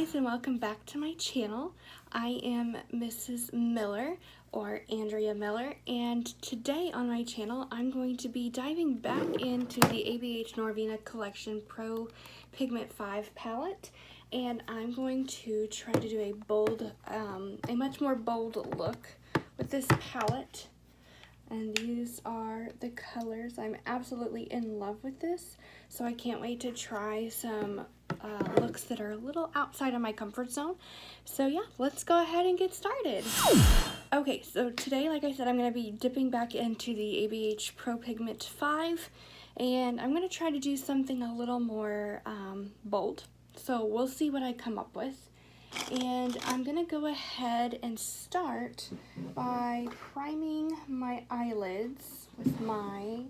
guys, and welcome back to my channel. I am Mrs. Miller, or Andrea Miller, and today on my channel I'm going to be diving back into the ABH Norvina Collection Pro Pigment 5 palette, and I'm going to try to do a bold, a much more bold look with this palette. And these are the colors. I'm absolutely in love with this, so I can't wait to try some looks that are a little outside of my comfort zone. So yeah, let's go ahead and get started. Okay, so today, like I said, I'm going to be dipping back into the ABH Pro Pigment 5, and I'm going to try to do something a little more bold. So we'll see what I come up with. And I'm going to go ahead and start by priming my eyelids with my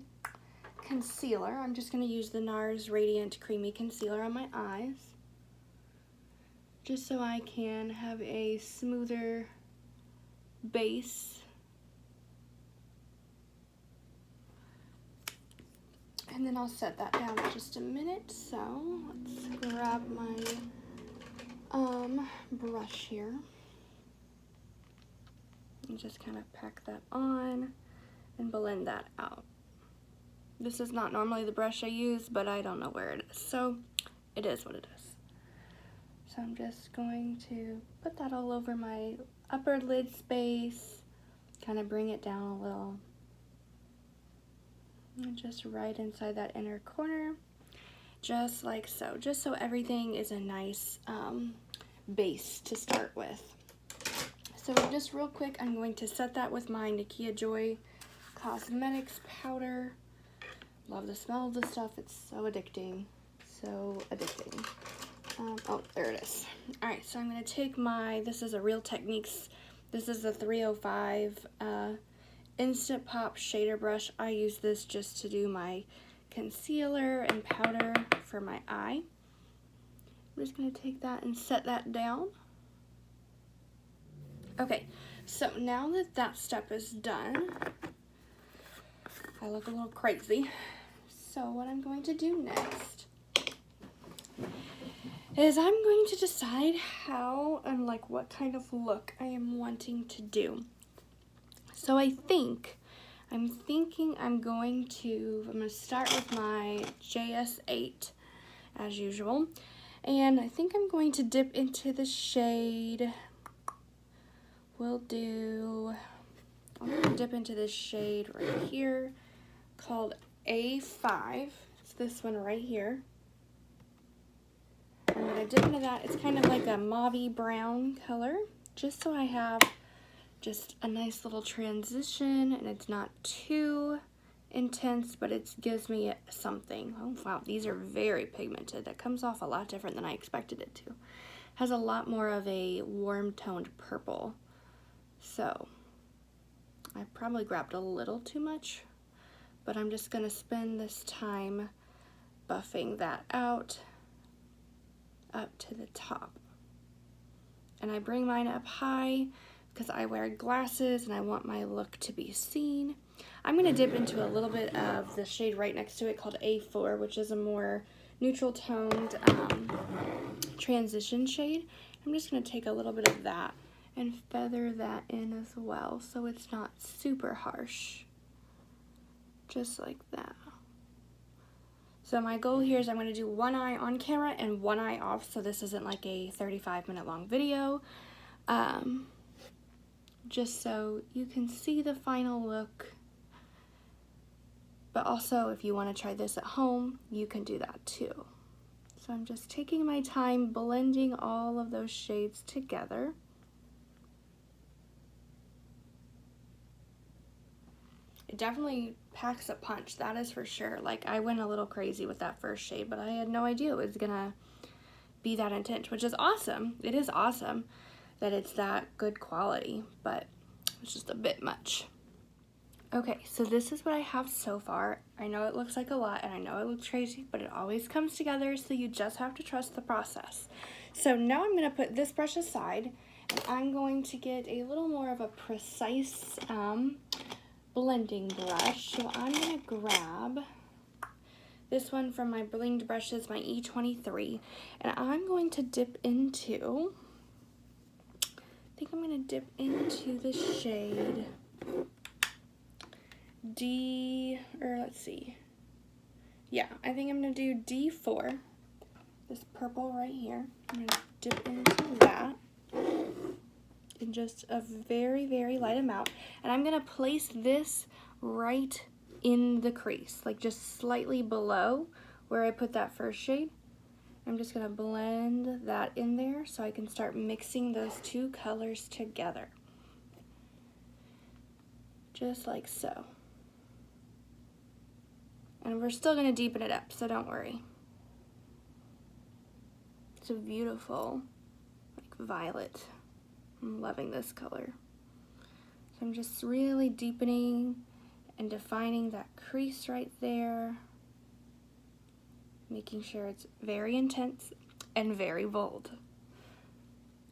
concealer. I'm just going to use the NARS Radiant Creamy Concealer on my eyes, just so I can have a smoother base. And then I'll set that down in just a minute. So let's grab my brush here and just kind of pack that on and blend that out. This is not normally the brush I use, but I don't know where it is, so it is what it is. So I'm just going to put that all over my upper lid space, kind of bring it down a little, and just right inside that inner corner, just like so, just so everything is a nice base to start with. So just real quick, I'm going to set that with my Nakia Joy Cosmetics powder. Love the smell of this stuff. It's so addicting. So addicting. Oh, there it is. Alright, so I'm going to take my, this is a Real Techniques, this is the 305 Instant Pop Shader Brush. I use this just to do my concealer and powder for my eye. I'm just going to take that and set that down. Okay, so now that that step is done, I look a little crazy. So what I'm going to do next is I'm going to decide how and like what kind of look I am wanting to do. So I'm thinking I'm going to start with my JS8 as usual. And I think I'm going to dip into the shade, I'm going to dip into this shade right here called A5. It's this one right here. I'm going to dip into that. It's kind of like a mauve brown color, just so I have just a nice little transition and it's not too intense, but it gives me something. Oh wow, these are very pigmented. That comes off a lot different than I expected it to. Has a lot more of a warm toned purple. So I probably grabbed a little too much, but I'm just gonna spend this time buffing that out up to the top. And I bring mine up high because I wear glasses and I want my look to be seen. I'm going to dip into a little bit of the shade right next to it called A4, which is a more neutral toned transition shade. I'm just going to take a little bit of that and feather that in as well, so it's not super harsh. Just like that. So my goal here is I'm going to do one eye on camera and one eye off, so this isn't like a 35-minute long video. Just so you can see the final look. But also, if you want to try this at home, you can do that too. So I'm just taking my time blending all of those shades together. It definitely packs a punch, that is for sure. Like, I went a little crazy with that first shade, but I had no idea it was gonna be that intense, which is awesome. It is awesome that it's that good quality, but it's just a bit much. Okay, so this is what I have so far. I know it looks like a lot, and I know it looks crazy, but it always comes together, so you just have to trust the process. So now I'm gonna put this brush aside, and I'm going to get a little more of a precise blending brush. So I'm gonna grab this one from my blinged brushes, my E23, and I'm going to dip into, I think I'm going to dip into the shade I think I'm going to do D4, this purple right here. I'm going to dip into that in just a very, very light amount, and I'm going to place this right in the crease, like just slightly below where I put that first shade. I'm just going to blend that in there so I can start mixing those two colors together. Just like so. And we're still going to deepen it up, so don't worry. It's a beautiful, like, violet. I'm loving this color. So I'm just really deepening and defining that crease right there, making sure it's very intense and very bold.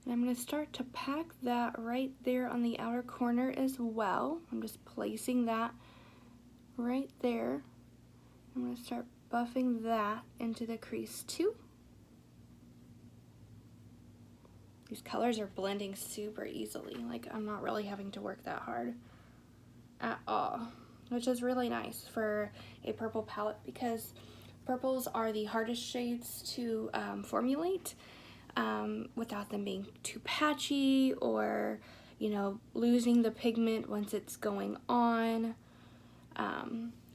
And I'm going to start to pack that right there on the outer corner as well. I'm just placing that right there. I'm going to start buffing that into the crease too. These colors are blending super easily. Like, I'm not really having to work that hard at all, which is really nice for a purple palette because purples are the hardest shades to formulate without them being too patchy or, you know, losing the pigment once it's going on.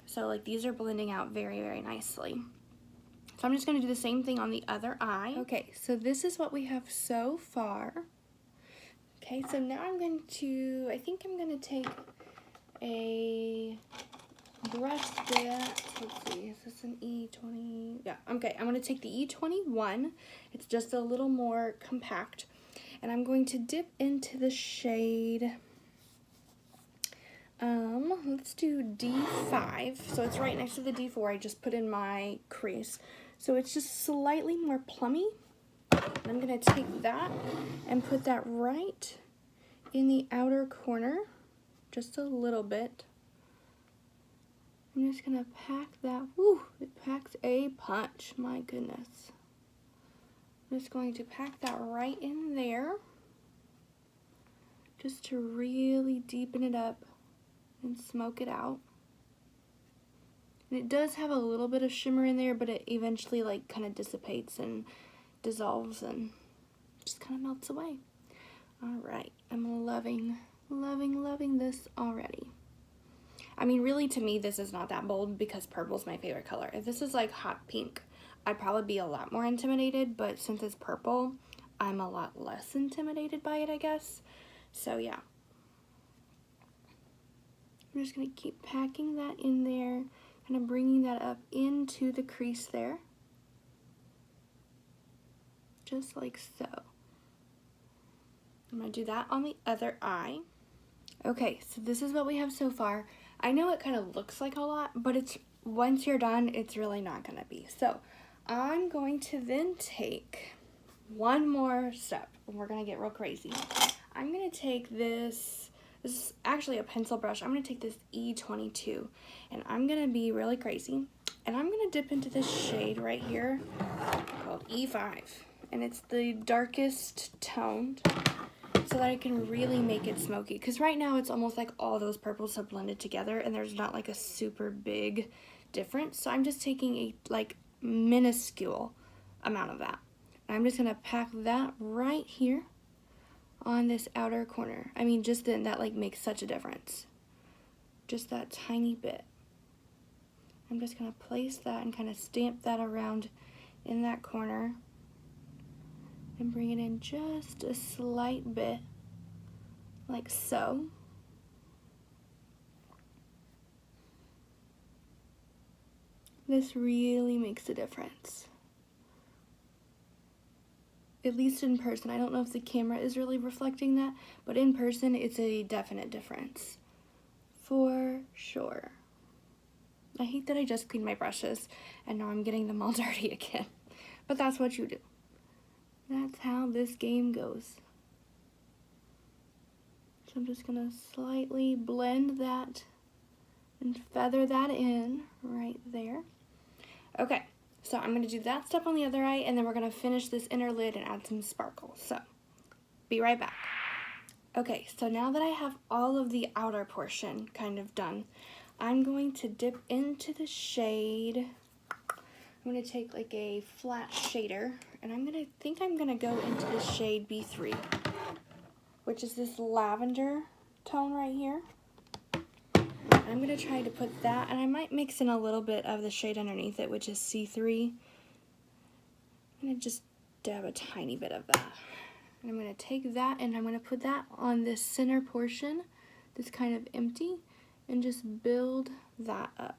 So like these are blending out very, very nicely. So I'm just going to do the same thing on the other eye. Okay, so this is what we have so far. Okay, so now I think I'm going to take a brush that, let's see, is this an E20? Yeah, okay, I'm going to take the E21. It's just a little more compact. And I'm going to dip into the shade, let's do D5. So it's right next to the D4 I just put in my crease. So it's just slightly more plummy. And I'm going to take that and put that right in the outer corner, just a little bit. I'm just going to pack that. Woo, it packs a punch, my goodness. I'm just going to pack that right in there, just to really deepen it up and smoke it out. And it does have a little bit of shimmer in there, but it eventually like kind of dissipates and dissolves and just kind of melts away. All right, I'm loving, loving, loving this already. I mean, really, to me, this is not that bold because purple's my favorite color. If this is like hot pink, I'd probably be a lot more intimidated, but since it's purple, I'm a lot less intimidated by it, I guess. So yeah. I'm just going to keep packing that in there, kind of bringing that up into the crease there. Just like so. I'm going to do that on the other eye. Okay, so this is what we have so far. I know it kind of looks like a lot, but it's once you're done, it's really not going to be. So I'm going to then take one more step, and we're going to get real crazy. I'm going to take this is actually a pencil brush. I'm going to take this E22, and I'm going to be really crazy, and I'm going to dip into this shade right here called E5, and it's the darkest toned, so that I can really make it smoky. Because right now it's almost like all those purples have blended together and there's not like a super big difference. So I'm just taking a like minuscule amount of that. And I'm just going to pack that right here on this outer corner. I mean, just then that like makes such a difference. Just that tiny bit. I'm just going to place that and kind of stamp that around in that corner. And bring it in just a slight bit, like so. This really makes a difference. At least in person. I don't know if the camera is really reflecting that, but in person it's a definite difference. For sure. I hate that I just cleaned my brushes and now I'm getting them all dirty again. But that's what you do. That's how this game goes. So I'm just going to slightly blend that and feather that in right there. Okay, so I'm gonna do that step on the other eye, and then we're gonna finish this inner lid and add some sparkle. So, be right back. Okay, so now that I have all of the outer portion kind of done, I'm going to dip into the shade. I'm gonna take like a flat shader, and I'm gonna go into the shade B3, which is this lavender tone right here. I'm gonna try to put that, and I might mix in a little bit of the shade underneath it, which is C3. I'm gonna just dab a tiny bit of that. And I'm gonna take that and I'm gonna put that on this center portion that's kind of empty and just build that up.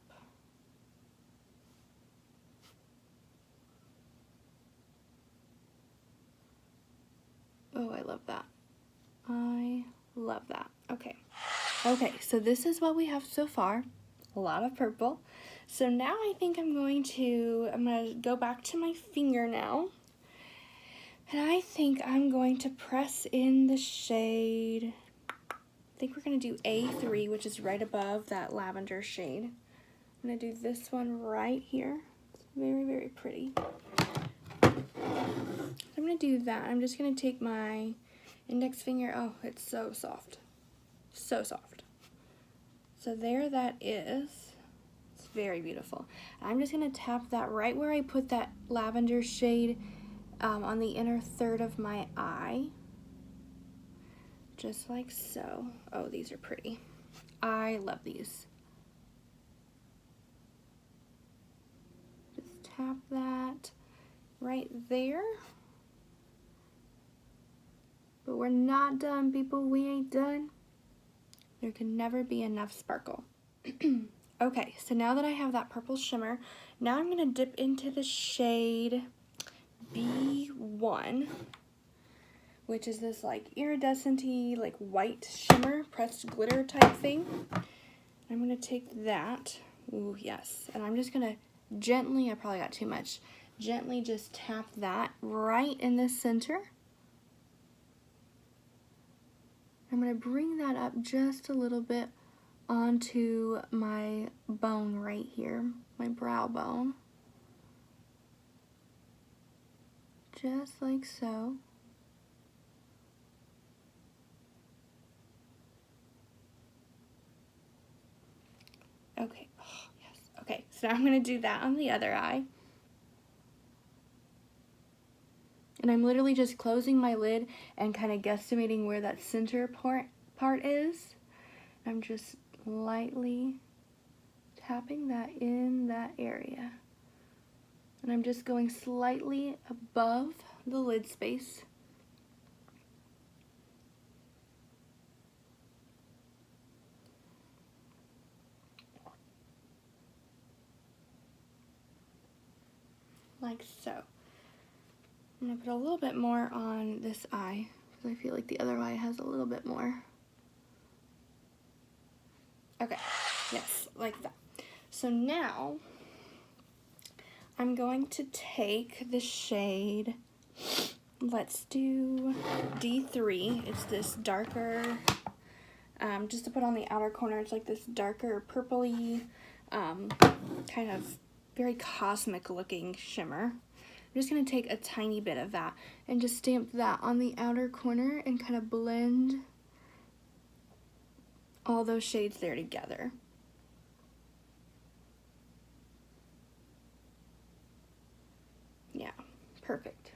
Oh, I love that. I love that. Okay. Okay, so this is what we have so far. A lot of purple. So now I think I'm gonna go back to my finger now. And I think I'm going to press in the shade. I think we're gonna do A3, which is right above that lavender shade. I'm gonna do this one right here. It's very, very pretty. I'm gonna do that. I'm just gonna take my index finger. Oh, it's so soft. So soft. So there that is. It's very beautiful. I'm just gonna tap that right where I put that lavender shade on the inner third of my eye. Just like so. Oh, these are pretty. I love these. Just tap that right there. But we're not done, people. We ain't done. There can never be enough sparkle. Okay, so now that I have that purple shimmer, now I'm gonna dip into the shade B1, which is this like iridescent-y, like white shimmer, pressed glitter type thing. I'm gonna take that, ooh yes, and I'm just gonna gently, I probably got too much, gently just tap that right in the center. I'm gonna bring that up just a little bit onto my bone right here, my brow bone. Just like so. Okay, oh, yes. Okay, so now I'm gonna do that on the other eye. And I'm literally just closing my lid and kind of guesstimating where that center part is. I'm just lightly tapping that in that area. And I'm just going slightly above the lid space. Like so. I'm going to put a little bit more on this eye because I feel like the other eye has a little bit more. Okay, yes, like that. So now I'm going to take the shade, let's do D3. It's this darker, just to put on the outer corner, it's like this darker purpley, kind of very cosmic looking shimmer. I'm just going to take a tiny bit of that and just stamp that on the outer corner and kind of blend all those shades there together. Yeah, perfect.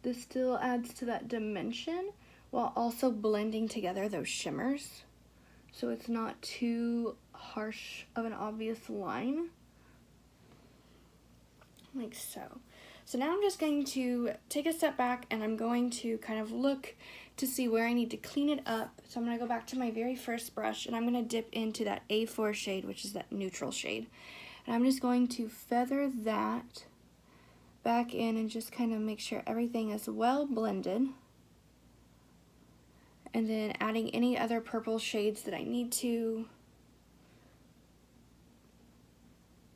This still adds to that dimension while also blending together those shimmers, so it's not too harsh of an obvious line. Like so. So now I'm just going to take a step back and I'm going to kind of look to see where I need to clean it up. So I'm going to go back to my very first brush and I'm going to dip into that A4 shade, which is that neutral shade. And I'm just going to feather that back in and just kind of make sure everything is well blended. And then adding any other purple shades that I need to,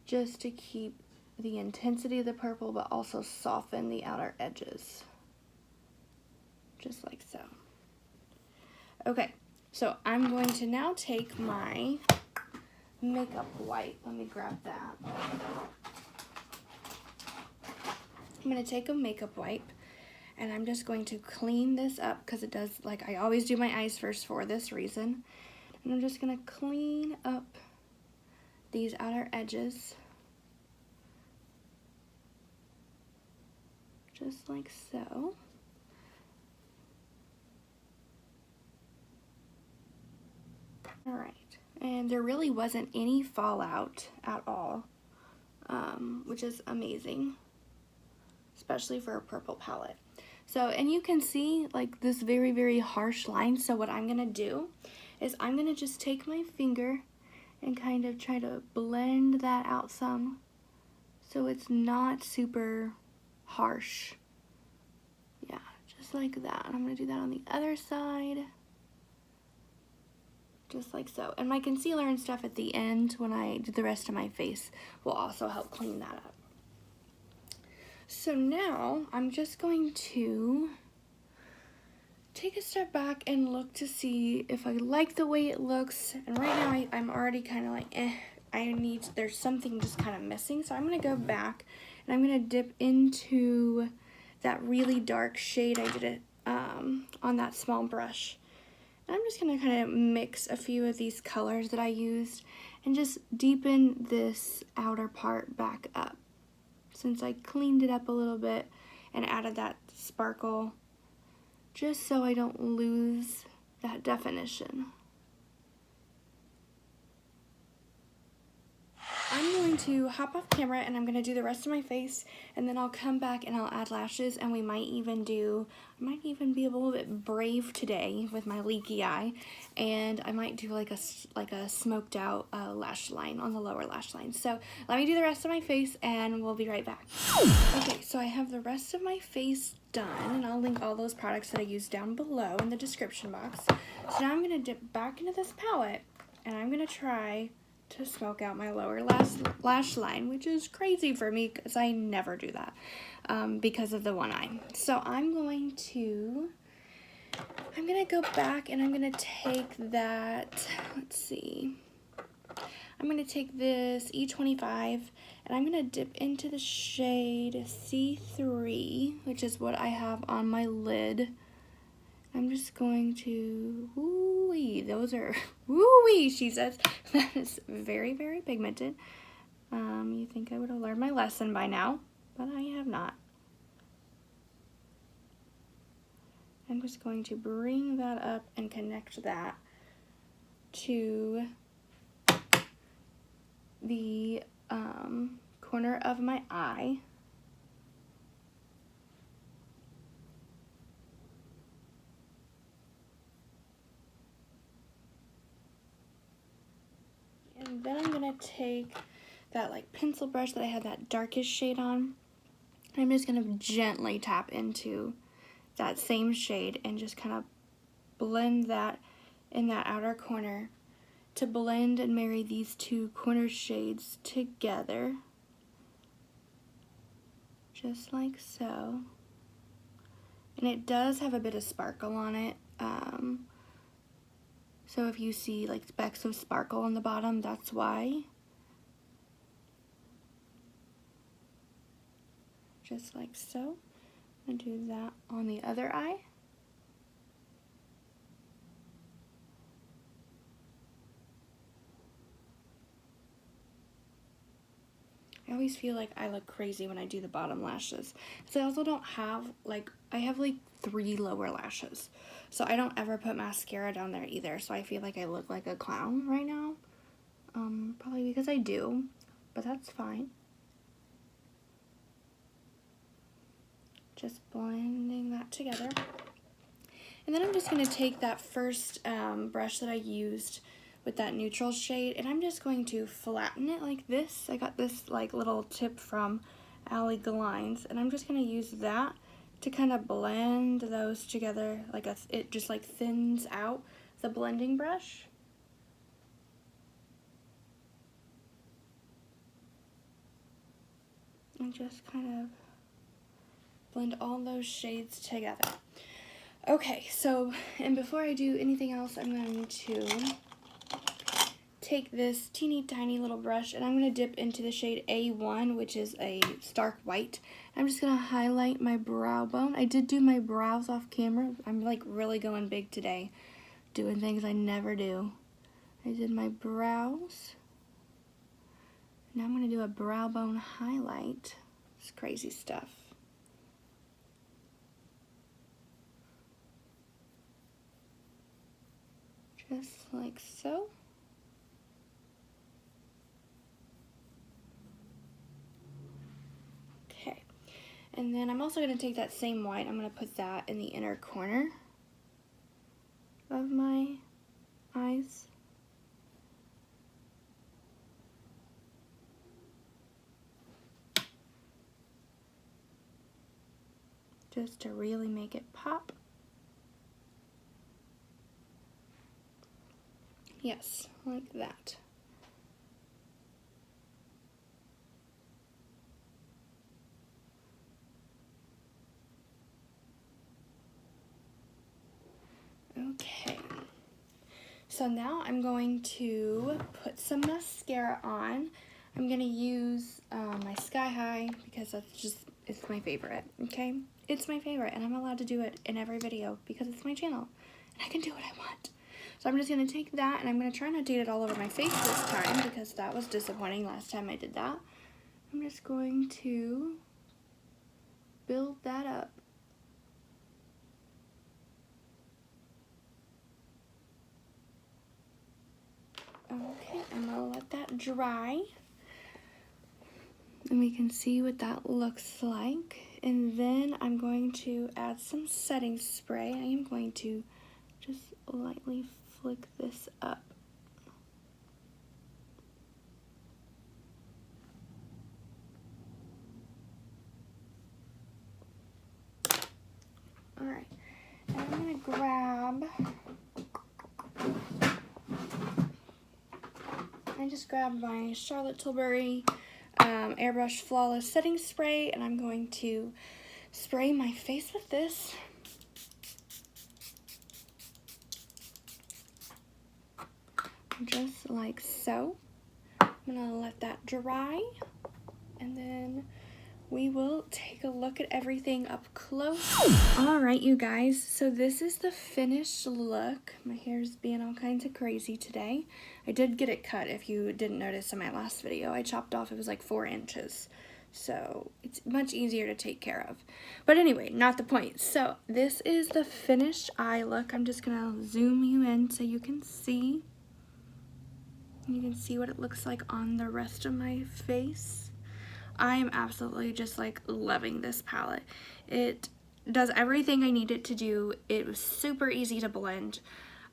just to keep the intensity of the purple but also soften the outer edges. Just like so. Okay, so I'm going to now take my makeup wipe. Let me grab that. I'm going to take a makeup wipe and I'm just going to clean this up because it does, like I always do my eyes first for this reason. And I'm just going to clean up these outer edges. Just like so. Alright, and there really wasn't any fallout at all, which is amazing, especially for a purple palette. So, and you can see like this very, very harsh line. So what I'm gonna do is I'm gonna just take my finger and kind of try to blend that out some so it's not super harsh. Yeah, just like that. I'm gonna do that on the other side. Just like so. And my concealer and stuff at the end when I do the rest of my face will also help clean that up. So now I'm just going to take a step back and look to see if I like the way it looks. And right now I'm already kind of like, there's something just kind of missing. So I'm going to go back and I'm going to dip into that really dark shade I did it on that small brush. I'm just going to kind of mix a few of these colors that I used and just deepen this outer part back up. Since I cleaned it up a little bit and added that sparkle, just so I don't lose that definition. I'm going to hop off camera and I'm going to do the rest of my face, and then I'll come back and I'll add lashes, and I might even be a little bit brave today with my leaky eye, and I might do like a smoked out lash line on the lower lash line. So let me do the rest of my face and we'll be right back. Okay, so I have the rest of my face done, and I'll link all those products that I used down below in the description box. So now I'm going to dip back into this palette and I'm going to try to smoke out my lower lash line, which is crazy for me because I never do that because of the one eye. So I'm gonna go back and I'm gonna take that, let's see, I'm gonna take this E25 and I'm gonna dip into the shade C3, which is what I have on my lid. I'm just going to, woo-wee, those are, woo-wee, she says. That is very, very pigmented. You think I would have learned my lesson by now, but I have not. I'm just going to bring that up and connect that to the corner of my eye. And then I'm going to take that like pencil brush that I had that darkest shade on. I'm just going to gently tap into that same shade and just kind of blend that in that outer corner to blend and marry these two corner shades together. Just like so. And it does have a bit of sparkle on it. So if you see like specks of sparkle on the bottom, that's why. Just like so. I'm gonna do that on the other eye. I always feel like I look crazy when I do the bottom lashes. So I also don't have, like, I have like 3 lower lashes. So I don't ever put mascara down there either. So I feel like I look like a clown right now. Probably because I do, but that's fine. Just blending that together. And then I'm just going to take that first brush that I used with that neutral shade, and I'm just going to flatten it like this. I got this like little tip from Ally Glines, and I'm just going to use that to kind of blend those together. Like it just like thins out the blending brush. And just kind of blend all those shades together. Okay, so, and before I do anything else, I'm going to take this teeny tiny little brush and I'm going to dip into the shade A1, which is a stark white. I'm just going to highlight my brow bone. I did do my brows off camera. I'm like really going big today, doing things I never do. I did my brows. Now I'm going to do a brow bone highlight. It's crazy stuff. Just like so. Okay. And then I'm also going to take that same white. I'm going to put that in the inner corner of my eyes. Just to really make it pop. Yes, like that. Okay. So now I'm going to put some mascara on. I'm going to use my Sky High because it's my favorite, okay? It's my favorite, and I'm allowed to do it in every video because it's my channel, and I can do what I want. So I'm just going to take that, and I'm going to try not to get it all over my face this time because that was disappointing last time I did that. I'm just going to build that up. Okay, I'm going to let that dry. And we can see what that looks like. And then I'm going to add some setting spray. I am going to just lightly flick this up. Alright, and I'm going to grab, I just grabbed my Charlotte Tilbury Airbrush Flawless Setting Spray, and I'm going to spray my face with this. Just like so. I'm going to let that dry, and then we will take a look at everything up close. Alright, you guys, so this is the finished look. My hair's being all kinds of crazy today. I did get it cut, if you didn't notice in my last video. I chopped off, it was like 4 inches. So it's much easier to take care of. But anyway, not the point. So this is the finished eye look. I'm just going to zoom you in so you can see. You can see what it looks like on the rest of my face. I am absolutely just like loving this palette. It does everything I need it to do. It was super easy to blend.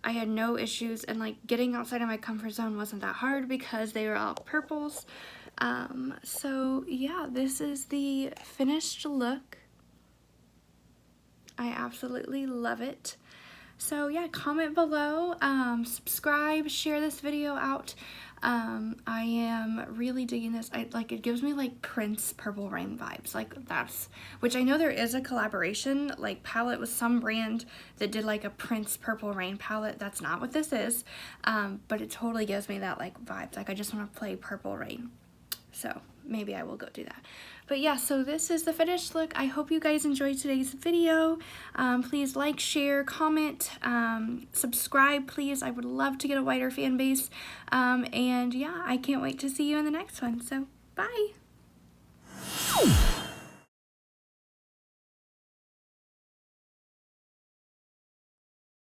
I had no issues, and like getting outside of my comfort zone wasn't that hard because they were all purples. So yeah, this is the finished look. I absolutely love it. So yeah, comment below, subscribe, share this video out. I am really digging this. It gives me like Prince Purple Rain vibes, like which I know there is a collaboration like palette with some brand that did like a Prince Purple Rain palette. That's not what this is, but it totally gives me that like vibes. Like I just want to play Purple Rain. So maybe I will go do that. But yeah, so this is the finished look. I hope you guys enjoyed today's video. Please like, share, comment, subscribe, please. I would love to get a wider fan base. And yeah, I can't wait to see you in the next one. So bye.